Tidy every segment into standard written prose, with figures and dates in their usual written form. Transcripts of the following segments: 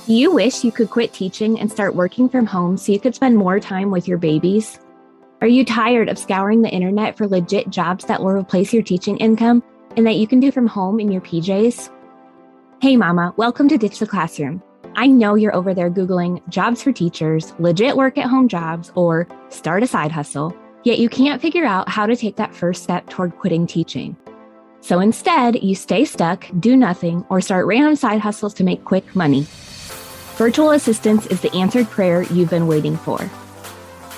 Do you wish you could quit teaching and start working from home so you could spend more time with your babies? Are you tired of scouring the internet for legit jobs that will replace your teaching income and that you can do from home in your PJs? Hey mama, welcome to Ditch the Classroom. I know you're over there Googling jobs for teachers, legit work at home jobs, or start a side hustle, yet you can't figure out how to take that first step toward quitting teaching. So instead, you stay stuck, do nothing, or start random side hustles to make quick money. Virtual assistance is the answered prayer you've been waiting for.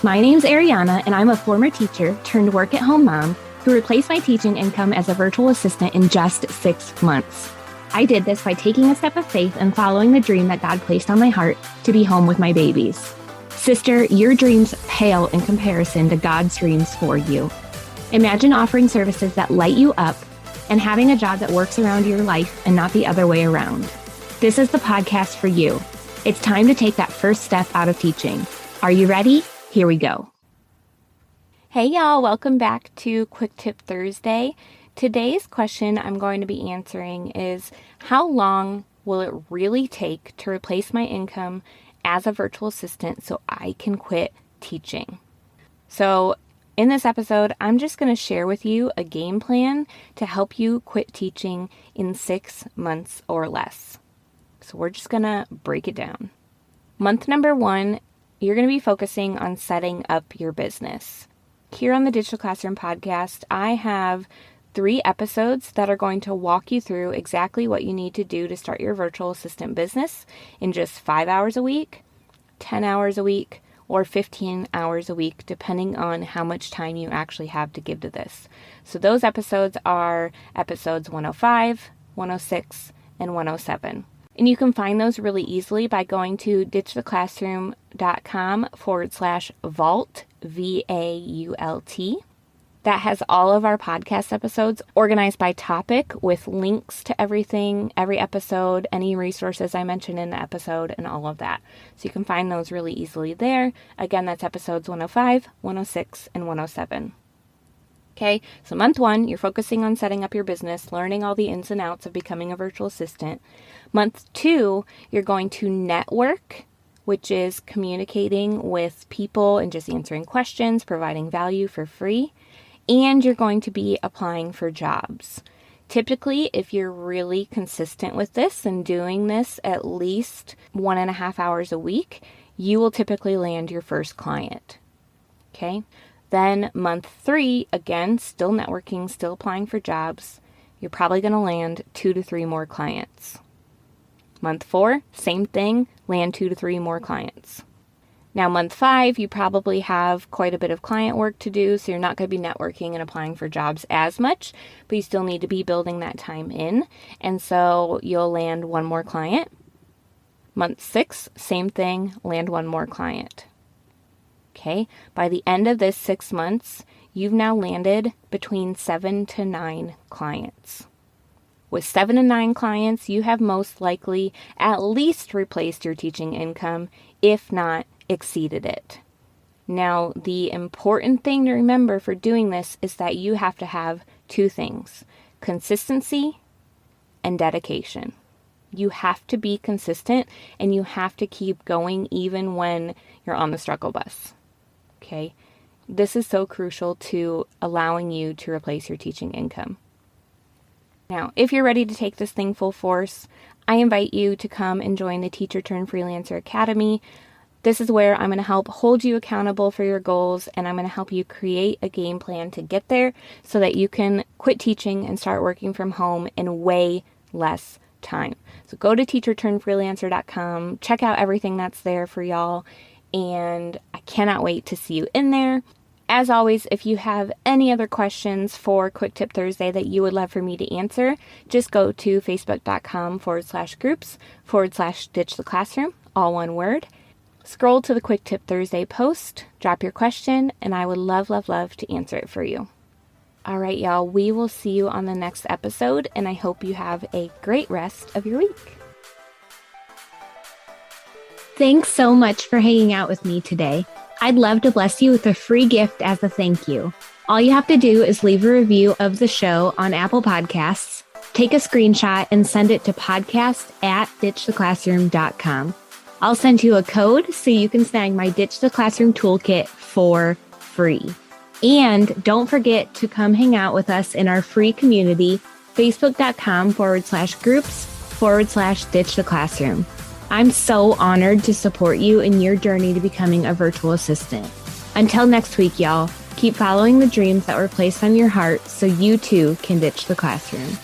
My name's Ariana, and I'm a former teacher turned work-at-home mom who replaced my teaching income as a virtual assistant in just 6 months. I did this by taking a step of faith and following the dream that God placed on my heart to be home with my babies. Sister, your dreams pale in comparison to God's dreams for you. Imagine offering services that light you up and having a job that works around your life and not the other way around. This is the podcast for you. It's time to take that first step out of teaching. Are you ready? Here we go. Hey y'all, welcome back to Quick Tip Thursday. Today's question I'm going to be answering is, how long will it really take to replace my income as a virtual assistant so I can quit teaching? So in this episode, I'm just going to share with you a game plan to help you quit teaching in 6 months or less. So we're just going to break it down. Month number 1, you're going to be focusing on setting up your business. Here on the Digital Classroom podcast, I have 3 episodes that are going to walk you through exactly what you need to do to start your virtual assistant business in just 5 hours a week, 10 hours a week, or 15 hours a week, depending on how much time you actually have to give to this. So those episodes are episodes 105, 106, and 107. And you can find those really easily by going to ditchtheclassroom.com/vault, VAULT. That has all of our podcast episodes organized by topic with links to everything, every episode, any resources I mentioned in the episode, and all of that. So you can find those really easily there. Again, that's episodes 105, 106, and 107. Okay, so month 1, you're focusing on setting up your business, learning all the ins and outs of becoming a virtual assistant. Month 2, you're going to network, which is communicating with people and just answering questions, providing value for free. And you're going to be applying for jobs. Typically, if you're really consistent with this and doing this at least 1.5 hours a week, you will typically land your first client. Okay? Then month 3, again, still networking, still applying for jobs. You're probably going to land 2 to 3 more clients. Month 4, same thing, land 2 to 3 more clients. Now, month 5, you probably have quite a bit of client work to do, so you're not going to be networking and applying for jobs as much, but you still need to be building that time in, and so you'll land 1 more client. Month 6, same thing, land 1 more client. Okay, by the end of this 6 months, you've now landed between 7 to 9 clients. With 7 to 9 clients, you have most likely at least replaced your teaching income, if not exceeded it. Now, the important thing to remember for doing this is that you have to have 2 things: consistency and dedication. You have to be consistent and you have to keep going even when you're on the struggle bus. Okay? This is so crucial to allowing you to replace your teaching income. Now, if you're ready to take this thing full force, I invite you to come and join the Teacher Turned Freelancer Academy. This is where I'm going to help hold you accountable for your goals, and I'm going to help you create a game plan to get there so that you can quit teaching and start working from home in way less time. So go to teacherturnedfreelancer.com, check out everything that's there for y'all, and I cannot wait to see you in there. As always, if you have any other questions for Quick Tip Thursday that you would love for me to answer, just go to facebook.com/groups/Ditch the Classroom, all one word. Scroll to the Quick Tip Thursday post, drop your question, and I would love, love, love to answer it for you. All right, y'all, we will see you on the next episode, and I hope you have a great rest of your week. Thanks so much for hanging out with me today. I'd love to bless you with a free gift as a thank you. All you have to do is leave a review of the show on Apple Podcasts, Take a screenshot and send it to podcast@ditchtheclassroom.com. I'll send you a code so you can snag my Ditch the Classroom toolkit for free. And don't forget to come hang out with us in our free community, facebook.com/groups/Ditch the Classroom. I'm so honored to support you in your journey to becoming a virtual assistant. Until next week, y'all, keep following the dreams that were placed on your heart so you too can ditch the classroom.